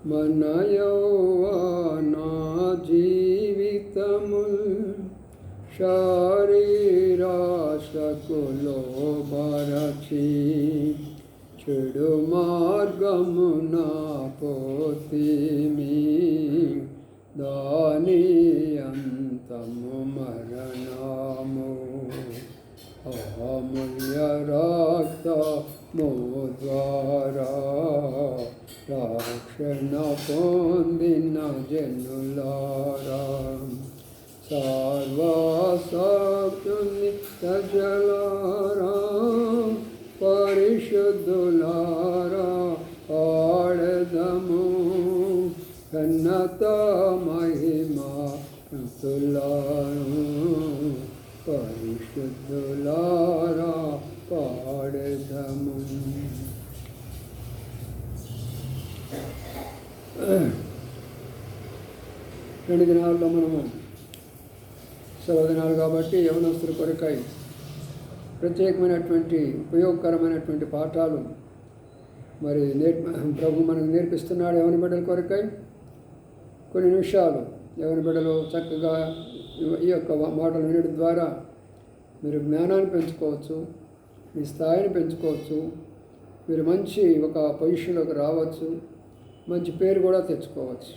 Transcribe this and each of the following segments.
మన యౌవన జీవితముల్ శారీరాశకు లోబరచి చెడు మార్గమున పోతిమి, దాని అంతము మరణము. అమూల్య రక్తము ద్వారా రక్షణ పొందిన జనులారా, సర్వశక్తుని ప్రజలారా, పరిశుద్ధులారా, ఆడదము ఘనత మహిమా తులారు, పరిశుద్ధులారా పాడదము. రెండు దినాల్లో మనము సెలవు దినాలు కాబట్టి యవనస్తుల కొరకై ప్రత్యేకమైనటువంటి ఉపయోగకరమైనటువంటి పాఠాలు మరి ప్రభు మనకు నేర్పిస్తున్నాడు. యవన బిడ్డల కొరకై కొన్ని నిమిషాలు యవన బిడ్డలు చక్కగా ఈ యొక్క మాటలు వినడం ద్వారా మీరు జ్ఞానాన్ని పెంచుకోవచ్చు, మీ స్థాయిని పెంచుకోవచ్చు, మీరు మంచి ఒక పొజిషన్లోకి రావచ్చు, మంచి పేరు కూడా తెచ్చుకోవచ్చు.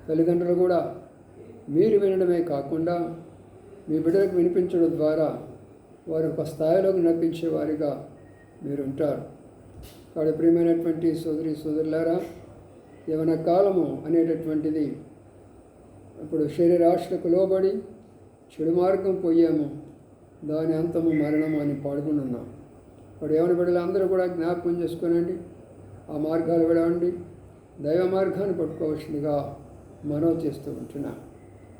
తల్లిదండ్రులు కూడా మీరు వినడమే కాకుండా మీ బిడ్డలకు వినిపించడం ద్వారా వారు ఒక స్థాయిలోకి నడిపించే వారిగా మీరు ఉంటారు. కాబట్టి ప్రియమైనటువంటి సోదరులారా, యవన కాలము అనేటటువంటిది ఇప్పుడు శరీరాశలకు లోబడి చెడు మార్గం పోయాము, దాని అంతము మరణము అని పాడుకున్నాం. ఇప్పుడు యవన బిడ్డలు అందరూ కూడా జ్ఞాపకం చేసుకోనండి, ఆ మార్గాలు విడవండి, దైవ మార్గాన్ని పట్టుకోవాల్సిందిగా మనవి చేస్తూ ఉంటున్నా.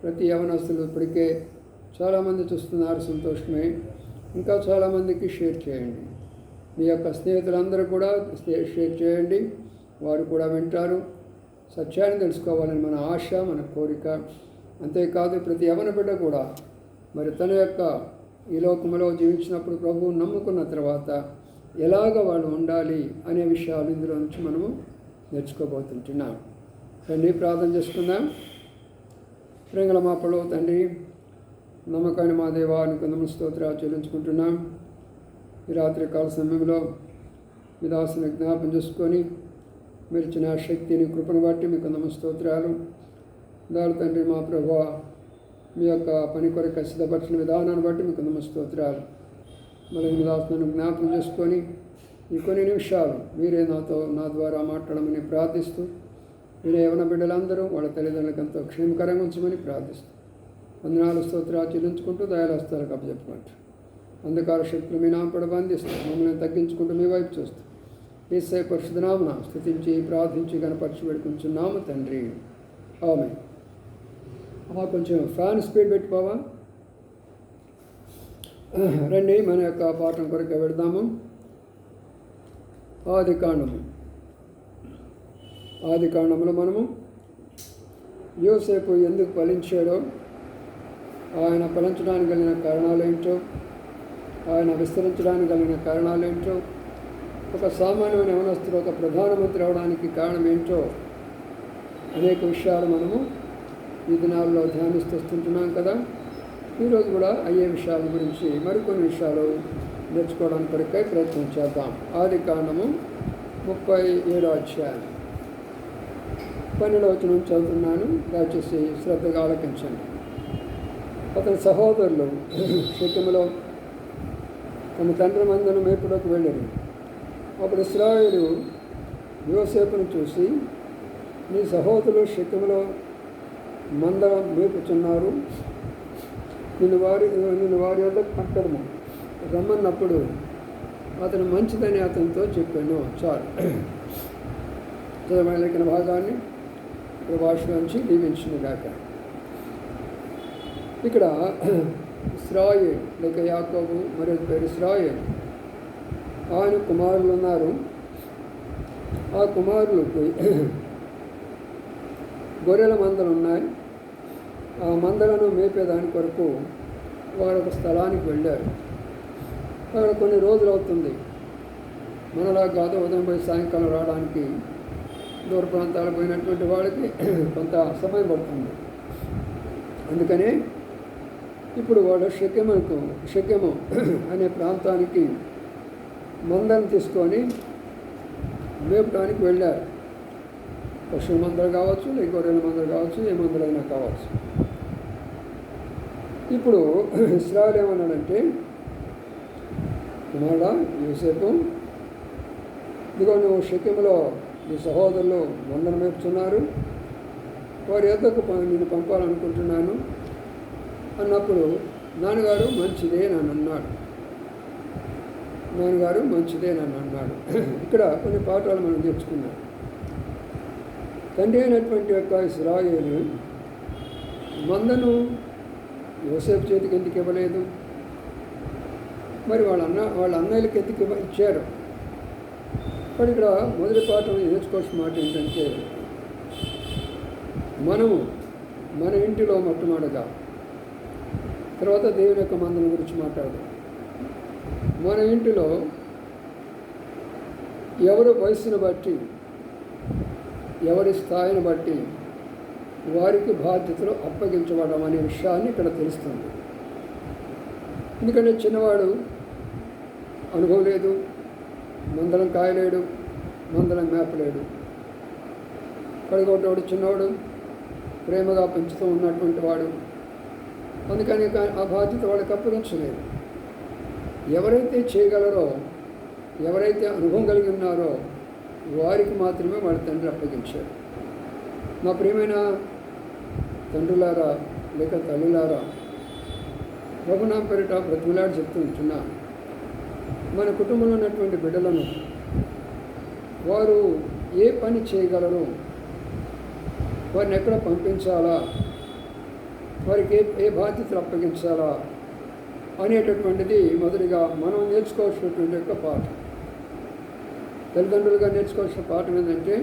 ప్రతి యవనస్తులు ఇప్పటికే చాలామంది చూస్తున్నారు, సంతోషమే. ఇంకా చాలామందికి షేర్ చేయండి. మీ యొక్క స్నేహితులందరూ కూడా షేర్ చేయండి, వారు కూడా వింటారు. సత్యాన్ని తెలుసుకోవాలని మన ఆశ, మన కోరిక. అంతేకాదు ప్రతి యవన బిడ్డ కూడా మరి తన యొక్క ఈ లోకంలో జీవించినప్పుడు ప్రభువు నమ్ముకున్న తర్వాత ఎలాగ వాళ్ళు ఉండాలి అనే విషయాలు ఇందులో నుంచి మనము నేర్చుకోబోతుంటున్నాం. తండ్రి, ప్రార్థన చేసుకుందాం. ప్రేంగళ మా పడవ తండ్రి, నమ్మకాన్ని మా దేవానికి వందనాలు స్తోత్రాలు చెల్లించుకుంటున్నాం. ఈ రాత్రి కాల సమయంలో మీ దాసుని జ్ఞాపం చేసుకొని మీరు ఇచ్చిన శక్తిని, కృపను బట్టి మీకు వందనాలు స్తోత్రాలు. దాని తండ్రి మా ప్రభువా, మీ యొక్క పని కొరకు సిద్ధపరిచిన విధానాన్ని బట్టి మీకు వందనాలు స్తోత్రాలు. మళ్ళీ మీ దాసుని జ్ఞాపం చేసుకొని ఈ కొన్ని నిమిషాలు మీరే నా ద్వారా మాట్లాడమని ప్రార్థిస్తూ, మీరే యవన బిడ్డలందరూ వాళ్ళ తల్లిదండ్రులకు ఎంతో క్షేమకరంగా ఉంచమని ప్రార్థిస్తూ, వందనాలు స్తోత్రాలు చెల్లించుకుంటూ దయాలస్తాలకు అప్పచెప్పుకుంటూ, అంధకార శక్తులు మీ నామపడ బంధిస్తూ, మమ్మల్ని తగ్గించుకుంటూ మీ వైపు చూస్తూ, యేసయ్య పరిశుద్ధ నామమున స్తుతించి ప్రార్థించి గణపరిచి వేడుకుంటున్నాము తండ్రి, ఆమేన్. కొంచెం ఫ్యాన్ స్పీడ్ పెట్టుకోవా. రండి మన యొక్క పాఠం కొరకు వెళదాము. ఆది కాండములో మనము యోసేపు ఎందుకు ఫలించాడో, ఆయన ఫలించడానికి కలిగిన కారణాలేంటో, ఆయన విస్తరించడానికి కలిగిన కారణాలేంటో, ఒక సామాన్యమైన యవనస్తుడు ఒక ప్రధానమంత్రి అవడానికి కారణం ఏంటో అనేక విషయాలు మనము ఈ దినాల్లో ధ్యానిస్తుంటున్నాం కదా. ఈరోజు కూడా అయ్యే విషయాల గురించి మరికొన్ని విషయాలు నేర్చుకోవడానికి కొరకై ప్రయత్నం చేద్దాం. ఆది కాండము 37వ అధ్యాయం 12వ వచనం చదువుతున్నాను, దయచేసి శ్రద్ధగా ఆలకించండి. అతని సహోదరులు షెకెములో తమ తండ్రి మందను మేపుటకు వెళ్ళారు. అప్పుడు ఇశ్రాయేలు యోసేపును చూసి, నీ సహోదరులు షెకెములో మంద మేపుచున్నారు, నిన్ను వారి వద్దకు పంపడము రమ్మన్నప్పుడు అతను మంచిదని అతనితో చెప్పాను. చాలు. చదవలేఖన భాగాన్ని భాషలోంచి దీవించునుగాక. ఇక్కడ ఇశ్రాయేలు లేక యాకోబు, మరొక పేరు ఇశ్రాయేలు, ఆయన కుమారులు ఉన్నారు. ఆ కుమారులకు గొర్రెల మందలు ఉన్నాయి. ఆ మందలను మేపేదాని కొరకు వారు ఒక స్థలానికి వెళ్ళారు. అక్కడ కొన్ని రోజులు అవుతుంది. మనలా కాదు ఉదయం పోయి సాయంకాలం రావడానికి దూర ప్రాంతాలకు పోయినటువంటి వాళ్ళకి కొంత సమయం పడుతుంది. అందుకనే ఇప్పుడు వాళ్ళు షెకెము అనే ప్రాంతానికి మందను తీసుకొని మేపడానికి వెళ్ళారు. పశువుల మందలు కావచ్చు, లేక గొర్రెల మందలు కావచ్చు, ఏ మందలైనా కావచ్చు. ఇప్పుడు ఇశ్రాయేలు ఏమన్నాడంటే, కుమారుడా యోసేపు, ఇదిగో నువ్వు షెకెములో నీ సహోదరులు మందను మేపుతున్నారు, వారి యొద్దకు నేను పంపాలనుకుంటున్నాను అన్నప్పుడు నాన్నగారు మంచిదే నన్ను అన్నాడు. ఇక్కడ కొన్ని పాఠాలు మనం నేర్చుకున్నాం. తండ్రి అయినటువంటి యొక్క ఇశ్రాయేలు మందను యోసేపు చేతికి ఎందుకు ఇవ్వలేదు? మరి వాళ్ళ అన్నయ్యలకి ఎందుకు ఇచ్చారు? కానీ ఇక్కడ మొదటి పాఠం నేర్చుకోవాల్సిన మాట ఏంటంటే, మనము మన ఇంటిలో మొట్టమొదటిగా, తర్వాత దేవుని యొక్క మందను గురించి మాట్లాడదాం. మన ఇంటిలో ఎవరి వయస్సును బట్టి, ఎవరి స్థాయిని బట్టి వారికి బాధ్యతలు అప్పగించబడడం అనే విషయాన్ని ఇక్కడ తెలుస్తుంది. ఎందుకంటే చిన్నవాడు అనుభవం లేదు, మందలం కాయలేడు, మందలం మేపలేడు. కడుగొట్టవాడు చిన్నవాడు, ప్రేమగా పెంచుతూ ఉన్నటువంటి వాడు. అందుకని ఆ బాధ్యత వాడికి అప్పగించలేదు. ఎవరైతే చేయగలరో, ఎవరైతే అనుభవం కలిగి ఉన్నారో వారికి మాత్రమే వాళ్ళ తండ్రి అప్పగించారు. మా ప్రియమైన తండ్రులారా, లేక తల్లులారా, ప్రభునామ పేరిట బ్రతిమలాడి చెప్తూ ఉంటున్నా, మన కుటుంబంలో ఉన్నటువంటి బిడ్డలను వారు ఏ పని చేయగలరు, వారిని ఎక్కడ పంపించాలా, వారికి ఏ బాధ్యతలు అప్పగించాలా అనేటటువంటిది మొదటిగా మనం నేర్చుకోవాల్సినటువంటి యొక్క పాఠం. తల్లిదండ్రులుగా నేర్చుకోవాల్సిన పాఠం ఏంటంటే,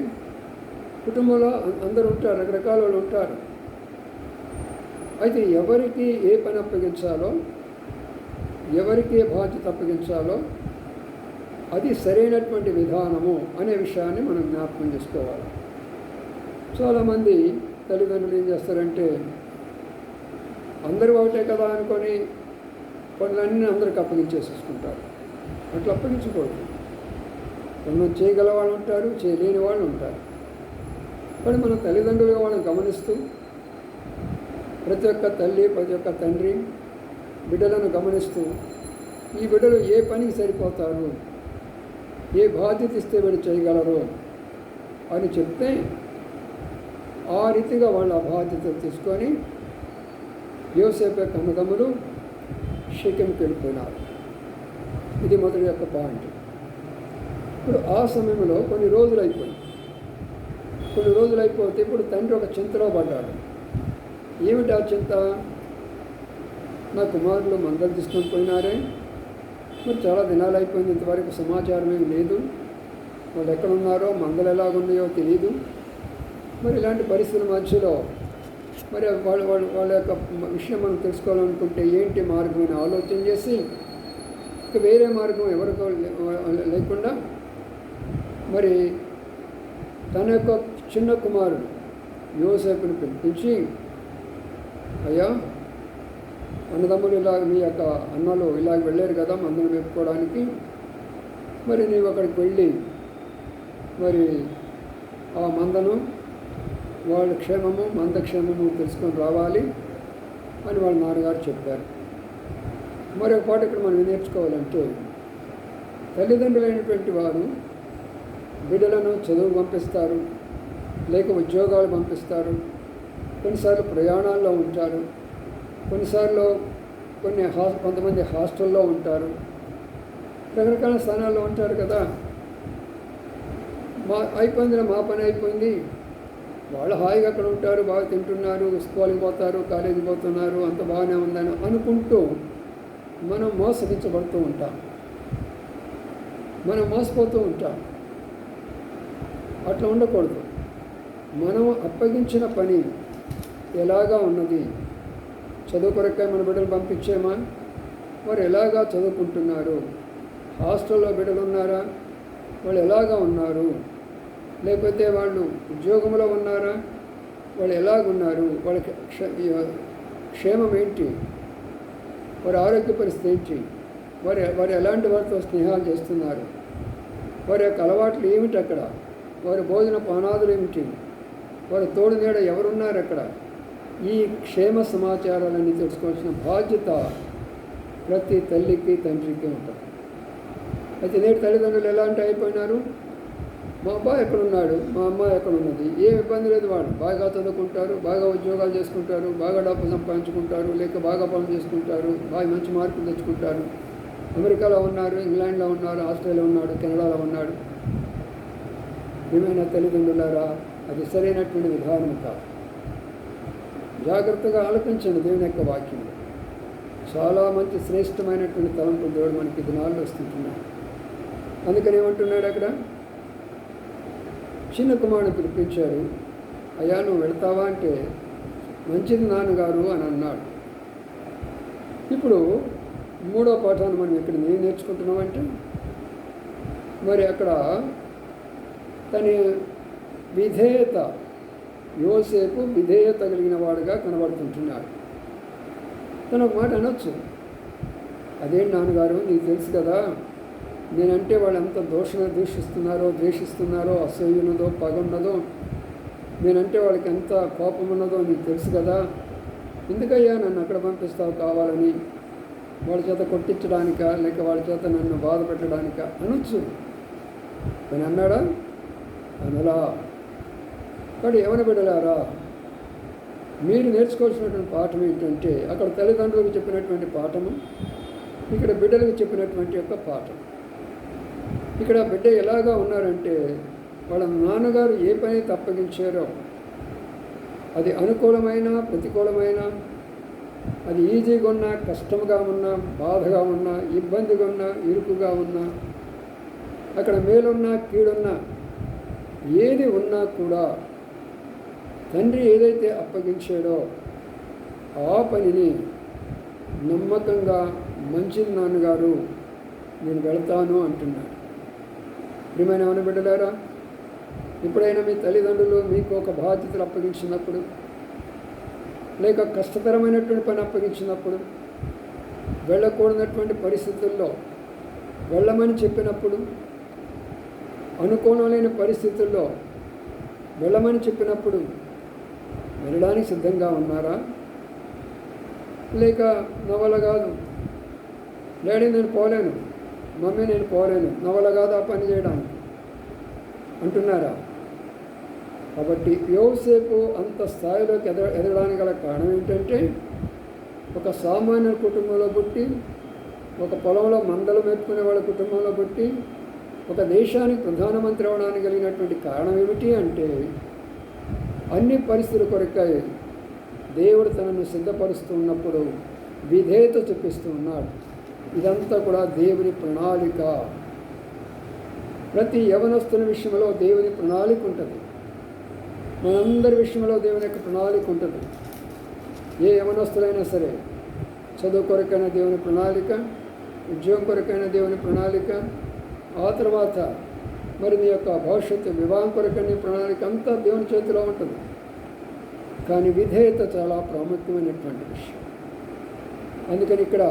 కుటుంబంలో అందరూ ఉంటారు, రకరకాల వాళ్ళు ఉంటారు. అయితే ఎవరికి ఏ పని అప్పగించాలో, ఎవరికి ఏ బాధ్యత అప్పగించాలో అది సరైనటువంటి విధానము అనే విషయాన్ని మనం జ్ఞాపకం చేసుకోవాలి. చాలామంది తల్లిదండ్రులు ఏం చేస్తారంటే, అందరూ ఒకటే కదా అనుకొని పనులన్నీ అందరికి అప్పగించేసేసుకుంటారు. అట్లా అప్పగించకూడదు. కొంతమంది చేయగల వాళ్ళు ఉంటారు, చేయలేని వాళ్ళు ఉంటారు. కానీ మన తల్లిదండ్రులుగా వాళ్ళని గమనిస్తూ, ప్రతి ఒక్క తల్లి, ప్రతి ఒక్క తండ్రి బిడ్డలను గమనిస్తూ, ఈ బిడ్డలు ఏ పనికి సరిపోతారు, ఏ బాధ్యత ఇస్తే వీళ్ళు చేయగలరు అని చెప్తే ఆ రీతిగా వాళ్ళ బాధ్యతలు తీసుకొని యోసేపు యొక్క అన్నదమ్ములు షెకెముకి వెళ్ళిపోయినారు. ఇది మొదటి యొక్క పాయింట్. ఇప్పుడు ఆ సమయంలో కొన్ని రోజులు అయిపోతే ఇప్పుడు తండ్రి ఒక చింతలో పడ్డాడు. ఏమిటి ఆ చింత? నా కుమారులు మందలు తీసుకొని పోయినారే, మరి చాలా దినాలు అయిపోయింది, ఇంతవరకు సమాచారం ఏమి లేదు, వాళ్ళు ఎక్కడున్నారో, మందలు ఎలాగున్నాయో తెలియదు. మరి ఇలాంటి పరిస్థితుల మధ్యలో మరి వాళ్ళ యొక్క విషయం మనం తెలుసుకోవాలనుకుంటే ఏంటి మార్గం అని ఆలోచన చేసి, ఇక వేరే మార్గం ఎవరికో లేకుండా మరి తన యొక్క చిన్న కుమారుడు యోసేపుని పిలిపించి, అయ్యా, అన్నదమ్ములు మీ యొక్క అన్నలు ఇలాగ వెళ్ళారు కదా మందను మేపుకోవడానికి, మరి నీవు అక్కడికి వెళ్ళి మరి ఆ మందను, వాళ్ళ క్షేమము, మంద క్షేమము తెలుసుకొని రావాలి అని వాళ్ళ నాన్నగారు చెప్పారు. మరొక పాట ఇక్కడ మనం నేర్చుకోవాలంటే, తల్లిదండ్రులైనటువంటి వారు బిడ్డలను చదువు పంపిస్తారు, లేక ఉద్యోగాలు పంపిస్తారు, కొన్నిసార్లు ప్రయాణాల్లో ఉంటారు, కొన్నిసార్లు కొంతమంది హాస్టల్లో ఉంటారు, రకరకాల స్థానాల్లో ఉంటారు కదా. మా పని అయిపోయింది, వాళ్ళు హాయిగా అక్కడ ఉంటారు, బాగా తింటున్నారు, స్కూల్కి పోతారు, కాలేజీకి పోతున్నారు, అంత బాగానే ఉందని అనుకుంటూ మనం మోసగించబడుతూ ఉంటాం, మనం మోసపోతూ ఉంటాం. అట్లా ఉండకూడదు. మనం అప్పగించిన పని ఎలాగా ఉన్నది, చదువు కొరకై మన బిడ్డలు పంపించేమా, వారు ఎలాగా చదువుకుంటున్నారు, హాస్టల్లో బిడ్డలు ఉన్నారా, వాళ్ళు ఎలాగా ఉన్నారు, లేకపోతే వాళ్ళు ఉద్యోగంలో ఉన్నారా, వాళ్ళు ఎలాగున్నారు, వాళ్ళకి క్షేమం ఏంటి, వారి ఆరోగ్య పరిస్థితి ఏంటి, వారు ఎలాంటి వారితో స్నేహాలు చేస్తున్నారు, వారి యొక్క అలవాట్లు ఏమిటి, అక్కడ వారి భోజన పానాదులు ఏమిటి, వారి తోడు నీడ ఎవరున్నారు అక్కడ, ఈ క్షేమ సమాచారాలన్నీ తెలుసుకోవాల్సిన బాధ్యత ప్రతి తల్లికి తండ్రికి ఉంటుంది. అయితే నేటి తల్లిదండ్రులు ఎలాంటి అయిపోయినారు, మా అబ్బాయి ఎక్కడున్నాడు, మా అమ్మాయి ఎక్కడున్నది, ఏం ఇబ్బంది లేదు, వాళ్ళు బాగా చదువుకుంటారు, బాగా ఉద్యోగాలు చేసుకుంటారు, బాగా డబ్బు సంపాదించుకుంటారు, లేక బాగా పనులు చేసుకుంటారు, బాగా మంచి మార్కులు తెచ్చుకుంటారు, అమెరికాలో ఉన్నారు, ఇంగ్లాండ్లో ఉన్నారు, ఆస్ట్రేలియా ఉన్నాడు, కెనడాలో ఉన్నాడు. ఏమైనా తల్లిదండ్రులారా, అది సరైనటువంటి విధానం కాదు. జాగ్రత్తగా ఆలోచించండి దేవుని యొక్క వాక్యం. చాలా మంచి శ్రేష్టమైనటువంటి తలంపు దేవుడు మనకి దినాల్లో వస్తుంటున్నాడు. అందుకని ఏమంటున్నాడు అక్కడ, చిన్న కుమారుని పిలిపించాడు, అయ్యా నువ్వు వెళతావా అంటే, మంచిది నాన్నగారు అని అన్నాడు. ఇప్పుడు 3వ పాఠాన్ని మనం ఇక్కడ ఏం నేర్చుకుంటున్నామంటే, మరి అక్కడ తన విధేయత, యోసేపు విధేయత కలిగిన వాడుగా కనబడుతుంటున్నాడు. తను ఒక మాట అనొచ్చు, అదేంటి నాన్నగారు, నీకు తెలుసు కదా నేనంటే వాళ్ళు ఎంత ద్వేషిస్తున్నారో, అసూయ ఉన్నదో, పగ ఉన్నదో, నేనంటే వాళ్ళకి ఎంత కోపం ఉన్నదో నీకు తెలుసు కదా, ఎందుకయ్యా నన్ను అక్కడ పంపిస్తావు కావాలని, వాళ్ళ చేత కొట్టించడానిక, లేక వాళ్ళ చేత నన్ను బాధ పెట్టడానిక అనొచ్చు. అని అన్నాడా? అనలా. కానీ ఎవరి బిడ్డలారా, మీరు నేర్చుకోవాల్సినటువంటి పాఠం ఏంటంటే, అక్కడ తల్లిదండ్రులకు చెప్పినటువంటి పాఠము, ఇక్కడ బిడ్డలకు చెప్పినటువంటి యొక్క పాఠం. ఇక్కడ బిడ్డ ఎలాగా ఉన్నారంటే, వాళ్ళ నాన్నగారు ఏ పని అప్పగించారో, అది అనుకూలమైన ప్రతికూలమైన, అది ఈజీగా ఉన్నా, కష్టంగా ఉన్నా, బాధగా ఉన్నా, ఇబ్బందిగా ఉన్నా, ఇరుకుగా ఉన్నా, అక్కడ మేలున్నా కీడున్నా, ఏది ఉన్నా కూడా తండ్రి ఏదైతే అప్పగించాడో ఆ పనిని నమ్మకంగా, మంచిది నాన్నగారు నేను వెళ్తాను అంటున్నాడు. ప్రియమైన ఏమైనా బిడ్డలారా, ఎప్పుడైనా మీ తల్లిదండ్రులు మీకు ఒక బాధ్యతలు అప్పగించినప్పుడు, లేక కష్టతరమైనటువంటి పని అప్పగించినప్పుడు, వెళ్ళకూడనటువంటి పరిస్థితుల్లో వెళ్ళమని చెప్పినప్పుడు, అనుకూలమైన పరిస్థితుల్లో వెళ్ళమని చెప్పినప్పుడు వెళ్ళడానికి సిద్ధంగా ఉన్నారా? లేక నవల కాదు డాడీ నేను పోలేను, మమ్మీ నేను పోలేను, నవల కాదు ఆ పని చేయడానికి అంటున్నారా? కాబట్టి యోసేపు అంత స్థాయిలోకి ఎదగడానికి గల కారణం ఏంటంటే, ఒక సామాన్య కుటుంబంలో పుట్టి, ఒక పొలంలో మందలు మేపుకునే వాళ్ళ కుటుంబంలో పుట్టి, ఒక దేశానికి ప్రధానమంత్రి అవడానికి కలిగినటువంటి కారణం ఏమిటి అంటే, అన్ని పరిస్థితుల కొరకై దేవుడు తనను సిద్ధపరుస్తూ ఉన్నప్పుడు విధేయత చూపిస్తూ ఉన్నాడు. ఇదంతా కూడా దేవుని ప్రణాళిక. ప్రతి యవనస్తుని విషయంలో దేవుని ప్రణాళిక ఉంటుంది. మనందరి విషయంలో దేవుని యొక్క ప్రణాళిక ఉంటుంది. ఏ యవనస్తులైనా సరే, చదువు కొరకైన దేవుని ప్రణాళిక, ఉద్యోగం కొరకైన దేవుని ప్రణాళిక, ఆ తర్వాత మరి నీ యొక్క భవిష్యత్తు వివాహం కొరకైన ప్రణాళిక అంతా దేవుని చేతిలో ఉంటుంది. కానీ విధేయత చాలా ప్రాముఖ్యమైనటువంటి విషయం. అందుకని ఇక్కడ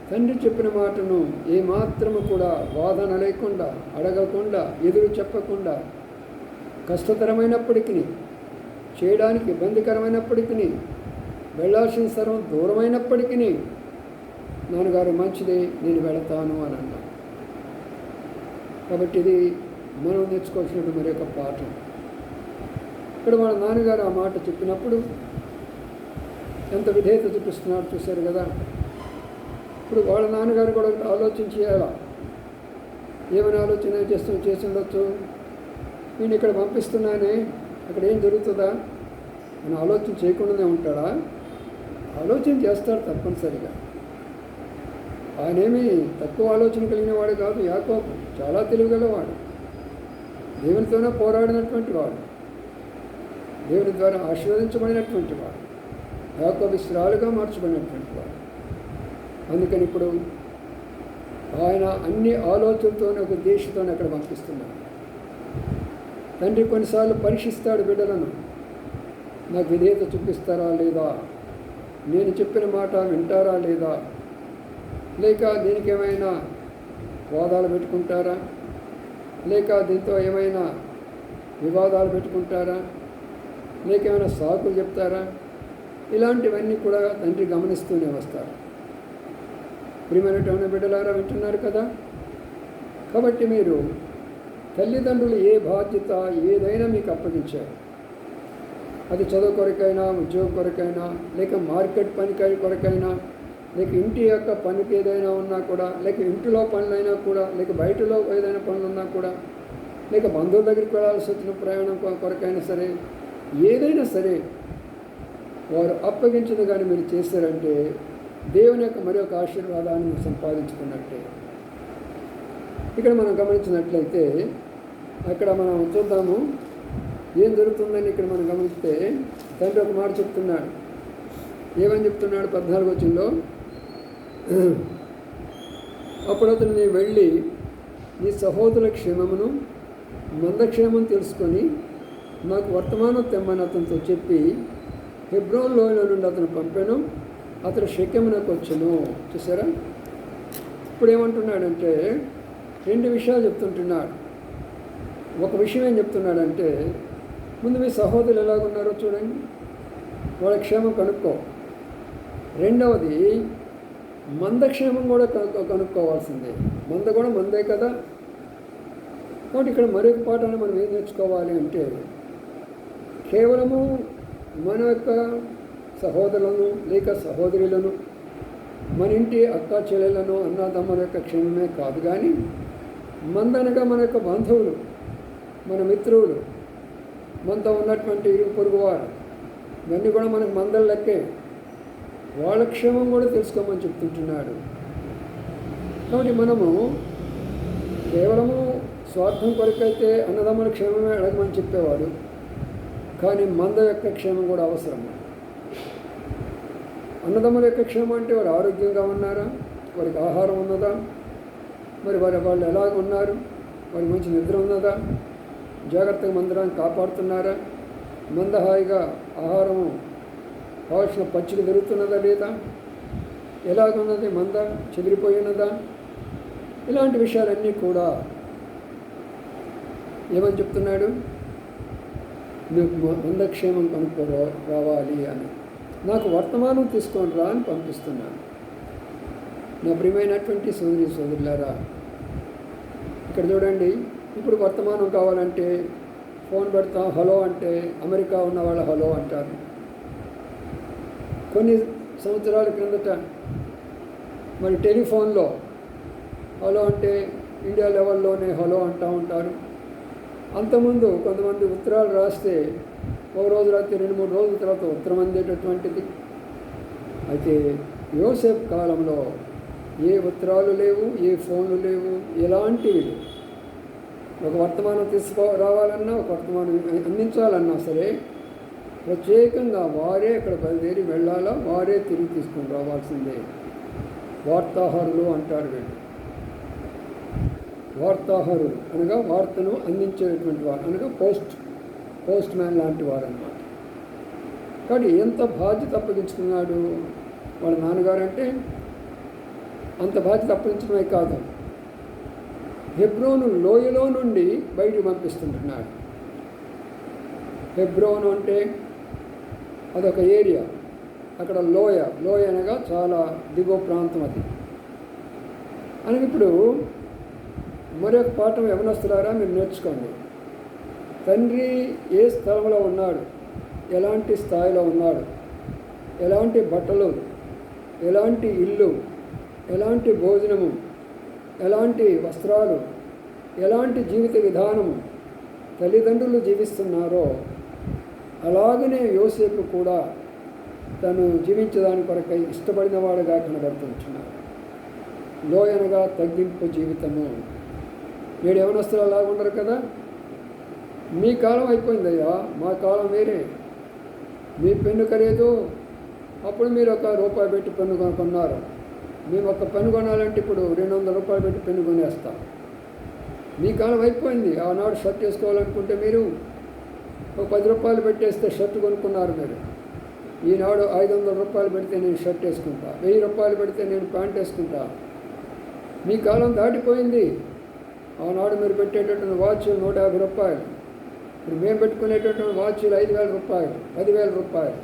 తండ్రి చెప్పిన మాటను ఏమాత్రము కూడా వాదన లేకుండా, అడగకుండా, ఎదురు చెప్పకుండా, కష్టతరమైనప్పటికీ, చేయడానికి ఇబ్బందికరమైనప్పటికీ, వెళ్ళాల్సిన సర్వం దూరమైనప్పటికీ, నాన్నగారు మంచిది నేను వెళతాను అని అన్నా. కాబట్టి ఇది మనం నేర్చుకోవాల్సిన మరి ఒక పాఠం. ఇక్కడ వాళ్ళ నాన్నగారు ఆ మాట చెప్పినప్పుడు ఎంత విధేయత చూపిస్తున్నాడు చూశారు కదా. ఇప్పుడు వాళ్ళ నాన్నగారు కూడా ఆలోచించేయాలా, ఏమైనా ఆలోచన చేసి ఉండొచ్చు, నేను ఇక్కడ పంపిస్తున్నానే అక్కడ ఏం జరుగుతుందా అని ఆలోచన చేయకుండానే ఉంటాడా? ఆలోచన చేస్తాడు తప్పనిసరిగా. ఆయనేమి తక్కువ ఆలోచన కలిగిన వాడు కాదు. యాకోబు చాలా తెలివిగలవాడు, దేవునితోనే పోరాడినటువంటి వాడు, దేవుని ద్వారా ఆశీర్వదించబడినటువంటి వాడు, యాకోబు ఇశ్రాయేలుగా మార్చబడినటువంటి వాడు. అందుకని ఇప్పుడు ఆయన అన్ని ఆలోచనలతోనే ఒక ఉద్దేశంతోనే అక్కడ పంపిస్తున్నాడు. తండ్రి కొన్నిసార్లు పరీక్షిస్తాడు బిడ్డలను. నాకు విధేయత చూపిస్తారా లేదా, నేను చెప్పిన మాట వింటారా లేదా, లేక దీనికి ఏమైనా వాదాలు పెట్టుకుంటారా, లేక దీంతో ఏమైనా వివాదాలు పెట్టుకుంటారా, లేక ఏమైనా సాకులు చెప్తారా. ఇలాంటివన్నీ కూడా తండ్రి గమనిస్తూనే వస్తారు. ప్రియమైనటువంటి బిడ్డలారా, వింటున్నారు కదా. కాబట్టి మీరు తల్లిదండ్రులు ఏ బాధ్యత ఏదైనా మీకు అప్పగించారు, అది చదువు కొరకైనా, ఉద్యోగం కొరకైనా, లేక మార్కెట్ పనికి కొరకైనా, లేక ఇంటి యొక్క పనికి ఏదైనా ఉన్నా కూడా, లేక ఇంటిలో పనులైనా కూడా, లేక బయటలో ఏదైనా పనులు ఉన్నా కూడా, లేక బంధువుల దగ్గరికి వెళ్ళాల్సి వచ్చిన ప్రయాణం కొరకైనా సరే, ఏదైనా సరే వారు అప్పగించింది కానీ మీరు చేశారంటే దేవుని యొక్క మరి ఒక ఆశీర్వాదాన్ని సంపాదించుకున్నట్టే. ఇక్కడ మనం గమనించినట్లయితే అక్కడ మనం చూద్దాము ఏం జరుగుతుందని. ఇక్కడ మనం గమనిస్తే తండ్రి ఒక మాట చెప్తున్నాడు. ఏమని చెప్తున్నాడు? 14వ వచనంలో, అప్పుడు అతను నీ వెళ్ళి నీ సహోదరుల క్షేమమును మందక్షేమం తెలుసుకొని నాకు వర్తమానం తెమ్మని అతనితో చెప్పి హెబ్రోన్ లోయలో నుండి అతను పంపాను. అతను షెకెమునకు వచ్చాను. చూసారా? ఇప్పుడు ఏమంటున్నాడంటే 2 విషయాలు చెప్తుంటున్నాడు. ఒక విషయం ఏం చెప్తున్నాడంటే, ముందు మీ సహోదరులు ఎలాగున్నారో చూడండి, వాళ్ళ క్షేమం కనుక్కో. రెండవది మందక్షేమం కూడా కనుక్కోవాల్సిందే. మంద కూడా మందే కదా. కాబట్టి ఇక్కడ మరొక పాఠాన్ని మనం ఏం నేర్చుకోవాలి అంటే, కేవలము మన యొక్క సహోదరులను లేక సహోదరులను, మన ఇంటి అక్క చెల్లెలను, అన్నదమ్ముల యొక్క క్షేమమే కాదు, కానీ మందనగా మన యొక్క బంధువులు, మన మిత్రులు, మనతో ఉన్నటువంటి ఇరుగు పొరుగువారు, ఇవన్నీ కూడా మనకు మందల లెక్కే. వాళ్ళ క్షేమం కూడా తెలుసుకోమని చెప్తుంటున్నాడు. కాబట్టి మనము కేవలము స్వార్థం కొరకైతే అన్నదమ్ముల క్షేమమే అడగమని చెప్పేవాడు, కానీ మంద యొక్క క్షేమం కూడా అవసరం. అన్నదమ్ముల యొక్క క్షేమం అంటే వారు ఆరోగ్యంగా ఉన్నారా, వారికి ఆహారం ఉన్నదా, మరి వాళ్ళు ఎలాగ ఉన్నారు, వారికి మంచి నిద్ర ఉన్నదా, జాగ్రత్తగా మందరాన్ని కాపాడుతున్నారా, మంద హాయిగా ఆహారం కావాల్సిన పచ్చిక దొరుకుతున్నదా లేదా, ఎలాగున్నది, మంద చెదిరిపోయినదా, ఇలాంటి విషయాలన్నీ కూడా ఏమని చెప్తున్నాడు? నువ్వు మందక్షేమం కనుక్కో రావాలి అని, నాకు వర్తమానం తీసుకొని రా అని పంపిస్తున్నాను. నా ప్రియమైనటువంటి సోదరులారా, ఇక్కడ చూడండి. ఇప్పుడు వర్తమానం కావాలంటే ఫోన్ పెడతాం, హలో అంటే అమెరికా ఉన్న వాళ్ళు హలో అంటారు. కొన్ని సంవత్సరాల క్రిందట మరి టెలిఫోన్లో హలో అంటే ఇండియా లెవెల్లోనే హలో అంటూ ఉంటారు. అంతకుముందు కొంతమంది ఉత్తరాలు రాస్తే ఒక రోజు రాత్రి 2-3 రోజుల తర్వాత ఉత్తరం అందేటటువంటిది. అయితే యోసేపు కాలంలో ఏ ఉత్తరాలు లేవు, ఏ ఫోన్లు లేవు, ఎలాంటివి లేవు. ఒక వర్తమానం రావాలన్నా, ఒక వర్తమానం అందించాలన్నా సరే ప్రత్యేకంగా వారే అక్కడ బయలుదేరి వెళ్ళాలా, వారే తిరిగి తీసుకొని రావాల్సిందే. వార్తాహరులు అంటారు వీళ్ళు. వార్తాహరులు అనగా వార్తను అందించేటువంటి వారు, అనగా పోస్ట్ మ్యాన్ లాంటి వారు అన్నమాట. కాబట్టి ఎంత బాధ్యత అప్పగించుకున్నాడు వాళ్ళ నాన్నగారు అంటే, అంత బాధ్యత అప్పగించడమే కాదు, హెబ్రోను లోయలో నుండి బయటికి పంపిస్తుంటున్నాడు. హెబ్రోను అంటే అదొక ఏరియా, అక్కడ లోయ అనగా చాలా దిగువ ప్రాంతం అది. అని ఇప్పుడు మరొక పాఠం యవనస్తులారా మీరు నేర్చుకోండి. తండ్రి ఏ స్థలంలో ఉన్నాడు, ఎలాంటి స్థాయిలో ఉన్నాడు, ఎలాంటి బట్టలు, ఎలాంటి ఇల్లు, ఎలాంటి భోజనము, ఎలాంటి వస్త్రాలు, ఎలాంటి జీవిత విధానము తల్లిదండ్రులు జీవిస్తున్నారో అలాగనే యోసేపు కూడా తను జీవించడానికి కొరకై ఇష్టపడిన వాడుగా కనబడుతుంటున్నాడు. లోయనగా తగ్గింపు జీవితము. నేడు యవనస్తులు అలాగ ఉండరు కదా. మీ కాలం అయిపోయిందయ్యా, మా కాలం వేరే. మీ పెన్ను ఖరీదు అప్పుడు మీరు ₹1 పెట్టి పెన్ను కొనుక్కున్నారు. మేము ఒక పెన్ను కొనాలంటే ఇప్పుడు ₹200 పెట్టి పెన్ను కొనేస్తాం. మీ కాలం అయిపోయింది. ఆనాడు షర్ట్ వేసుకోవాలనుకుంటే మీరు ఒక 10 రూపాయలు పెట్టేస్తే షర్ట్ కొనుక్కున్నారు మీరు. ఈనాడు 500 రూపాయలు పెడితే నేను షర్ట్ వేసుకుంటా, 1000 రూపాయలు పెడితే నేను ప్యాంట్ వేసుకుంటా. మీ కాలం దాటిపోయింది. ఆనాడు మీరు పెట్టేటటువంటి వాచ్లు 150 రూపాయలు, ఇప్పుడు మేము పెట్టుకునేటటువంటి వాచ్లు 5,000 రూపాయలు, 10,000 రూపాయలు.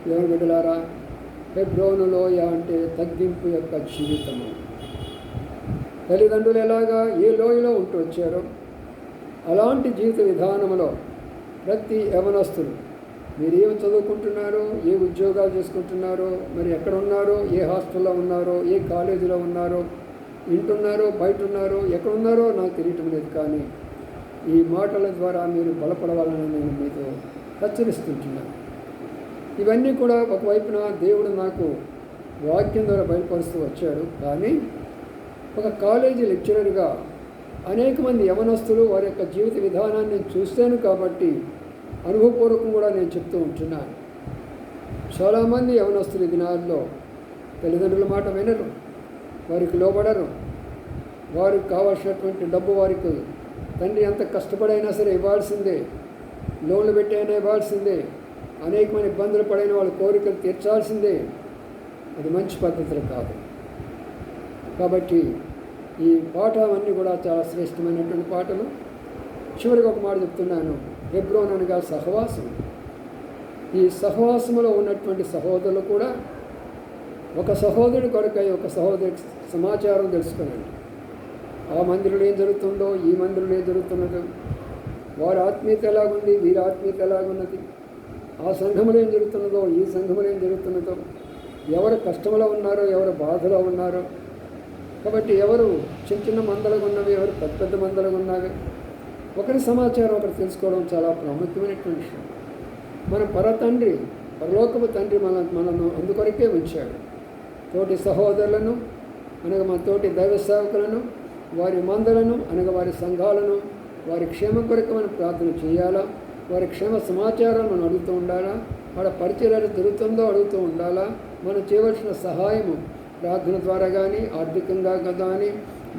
దేవుని బిడ్డలారా, హెబ్రోను లోయ అంటే తగ్గింపు యొక్క జీవితము. తల్లిదండ్రులు ఎలాగా ఏ లోయలో ఉంటూ వచ్చారో అలాంటి జీవిత విధానంలో ప్రతి యవనస్తులు మీరు ఏమి చదువుకుంటున్నారో, ఏ ఉద్యోగాలు చేసుకుంటున్నారో, మరి ఎక్కడ ఉన్నారో, ఏ హాస్టల్లో ఉన్నారో, ఏ కాలేజీలో ఉన్నారో, వింటున్నారో, బయట ఉన్నారో, ఎక్కడ ఉన్నారో నాకు తెలియటం లేదు. కానీ ఈ మాటల ద్వారా మీరు బలపడవాలని నేను మీతో హెచ్చరిస్తుంటున్నాను. ఇవన్నీ కూడా ఒకవైపున దేవుడు నాకు వాక్యం ద్వారా బయలుపరుస్తూ వచ్చాడు. కానీ ఒక కాలేజీ లెక్చరర్గా అనేక మంది యవనస్తులు వారి యొక్క జీవిత విధానాన్ని నేను చూశాను కాబట్టి అనుభవపూర్వకం కూడా నేను చెప్తూ ఉంటున్నాను. చాలామంది యవనస్తులు ఈ దినాల్లో తల్లిదండ్రుల మాట వినరు, వారికి లోబడరు. వారికి కావాల్సినటువంటి డబ్బు వారికి తండ్రి ఎంత కష్టపడైనా సరే ఇవ్వాల్సిందే, లోన్లు పెట్టి అయినా ఇవ్వాల్సిందే, అనేకమైన ఇబ్బందులు పడైన వాళ్ళ కోరికలు తీర్చాల్సిందే. అది మంచి పద్ధతులు కాదు. కాబట్టి ఈ పాఠాలన్నీ కూడా చాలా శ్రేష్టమైనటువంటి పాటలు. చివరికి ఒక మాట చెప్తున్నాను, హెబ్రోన్ అనగా సహవాసం. ఈ సహవాసంలో ఉన్నటువంటి సహోదరులు కూడా ఒక సహోదరుడి కొరకై ఒక సహోదరి సమాచారం తెలుసుకోనండి. ఆ మందిరంలో ఏం జరుగుతుందో, ఈ మందిరంలో ఏం జరుగుతున్నదో, వారి ఆత్మీయత ఎలాగుంది, వీరి ఆత్మీయత ఎలాగున్నది, ఆ సంఘంలో ఏం జరుగుతున్నదో, ఈ సంఘంలో ఏం జరుగుతున్నదో, ఎవరు కష్టంలో ఉన్నారో, ఎవరు బాధలో ఉన్నారో. కాబట్టి ఎవరు చిన్న చిన్న మందలుగా ఉన్నవి, ఎవరు పెద్ద పెద్ద మందలుగా ఉన్నవి, ఒకరి సమాచారం ఒకరు తెలుసుకోవడం చాలా ప్రాముఖ్యమైనటువంటి విషయం. మన పరతండ్రి, పరలోకపు తండ్రి మనను అందుకొరకే ఉంచాడు. తోటి సహోదరులను అనగా మన తోటి దైవ సేవకులను, వారి మందలను అనగా వారి సంఘాలను, వారి క్షేమం కొరకు మనం ప్రార్థన చేయాలా, వారి క్షేమ సమాచారం మనం అడుగుతూ ఉండాలా, వాళ్ళ పరిచర్యలు జరుగుతుందో అడుగుతూ ఉండాలా. మనం చేయవలసిన సహాయము ప్రార్థన ద్వారా కానీ, ఆర్థికంగా కానీ,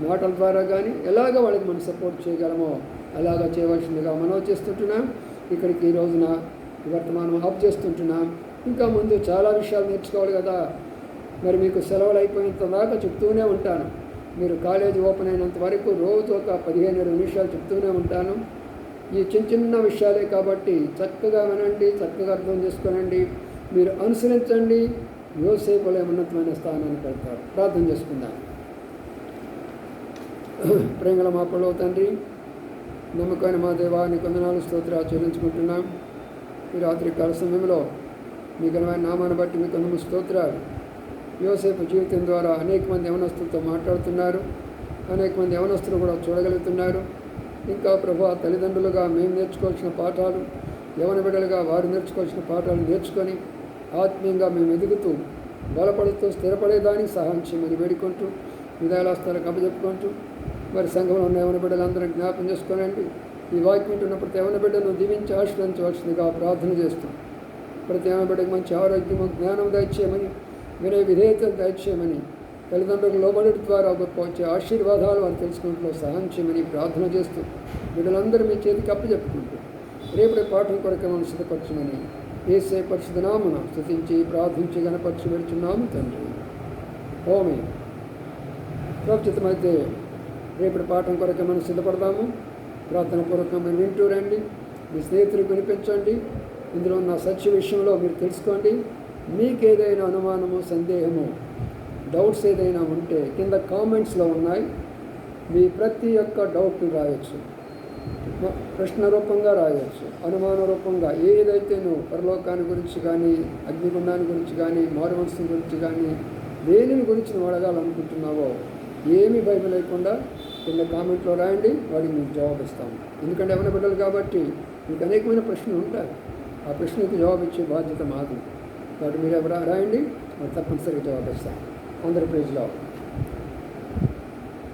మాటల ద్వారా కానీ ఎలాగ వాళ్ళకి మనం సపోర్ట్ చేయగలమో అలాగా చేయవలసిందిగా మనం చేస్తుంటున్నాం. ఇక్కడికి ఈ రోజున వర్తమానం ఆఫ్ చేస్తుంటున్నాం. ఇంకా ముందు చాలా విషయాలు నేర్చుకోవాలి కదా. మరి మీకు సెలవులు అయిపోయినంత దాకా చెప్తూనే ఉంటాను. మీరు కాలేజీ ఓపెన్ అయినంత వరకు రోజు ఒక 15-20 నిమిషాలు చెప్తూనే ఉంటాను. ఈ చిన్న చిన్న విషయాలే కాబట్టి చక్కగా వినండి, చక్కగా అర్థం చేసుకోనండి, మీరు అనుసరించండి. యోసేపులో ఉన్నతమైన స్థానానికి వెళ్తారు. ప్రార్థన చేసుకుందాం. ప్రేమల మా పరలోక తండ్రి, నమ్మకమైన మా దేవా, నీ వందనాలు స్తోత్రాలు చెల్లించుకుంటున్నాం. ఈ రాత్రి కాల సమయంలో మీ ఘనమైన నామాన్ని బట్టి మీకు వందనాలు స్తోత్రాలు. యోసేపు జీవితం ద్వారా అనేక మంది యవనస్తులతో మాట్లాడుతున్నారు, అనేక మంది యవనస్తులు కూడా చూడగలుగుతున్నారు. ఇంకా ప్రభా, తల్లిదండ్రులుగా మేము నేర్చుకోవాల్సిన పాఠాలు, యవన బిడ్డలుగా వారు నేర్చుకోవాల్సిన పాఠాలు నేర్చుకొని ఆత్మీయంగా మేము ఎదుగుతూ బలపడుతూ స్థిరపడేదానికి సహాయం చేయమని వేడుకుంటూ విధాలాస్తాలకు అప్పచెప్పుకుంటూ మరి సంఘంలో ఉన్న యవన బిడ్డలందరూ జ్ఞాపం చేసుకోనండి. ఈ వాక్యం వింటున్న ప్రతి యవన బిడ్డను దీవించి ఆశీర్వదించవలసిందిగా ప్రార్థన చేస్తాం. ప్రతి యవన బిడ్డకు మంచి ఆరోగ్యము, జ్ఞానం దయచేయమని, వినయ విధేయతను దయచేయమని, తల్లిదండ్రులకు లోబడి ద్వారా గొప్ప వచ్చే ఆశీర్వాదాలు వారు తెలుసుకుంటూ సహాయం చేయమని ప్రార్థన చేస్తూ బిడ్డలందరూ మీ చేతికి అప్పచెప్పుకుంటూ రేపటి పాఠం కొరకు మనం సిద్ధపరచమని యేసే పరిశుద్ధ నామమున స్తుతించి ప్రార్థించి గణపరిచి పెడుచున్నాము తండ్రి. ఓమే. ప్రోచితమైతే రేపటి పాఠం కొరకు మనం సిద్ధపడదాము. ప్రార్థన పూర్వకంగా మీరు వింటూ రండి, మీ స్నేహితులకు వినిపించండి. ఇందులో ఉన్న సత్య విషయంలో మీరు తెలుసుకోండి. మీకు ఏదైనా అనుమానము, సందేహము, డౌట్స్ ఏదైనా ఉంటే కింద కామెంట్స్లో ఉన్నాయి. మీ ప్రతి ఒక్క డౌట్ రాయొచ్చు, ప్రశ్న రూపంగా రాయవచ్చు, అనుమాన రూపంగా. ఏదైతే నువ్వు పరలోకాన్ని గురించి కానీ, అగ్నిగుండాన్ని గురించి కానీ, మారువంశం గురించి కానీ, దేనిని గురించి నువ్వు అడగాలనుకుంటున్నావో ఏమీ భయం లేకుండా కింద కామెంట్లో రాయండి, వాడికి మీకు జవాబు ఇస్తాము. ఎందుకంటే ఎవరి బిడ్డలు కాబట్టి మీకు అనేకమైన ప్రశ్నలు ఉంటాయి. ఆ ప్రశ్నకు జవాబు ఇచ్చే బాధ్యత మాది. కాబట్టి మీరు ఎవరు రాయండి, మరి తప్పనిసరిగా జవాబు ఇస్తాం. అందరి ప్రైజ్లో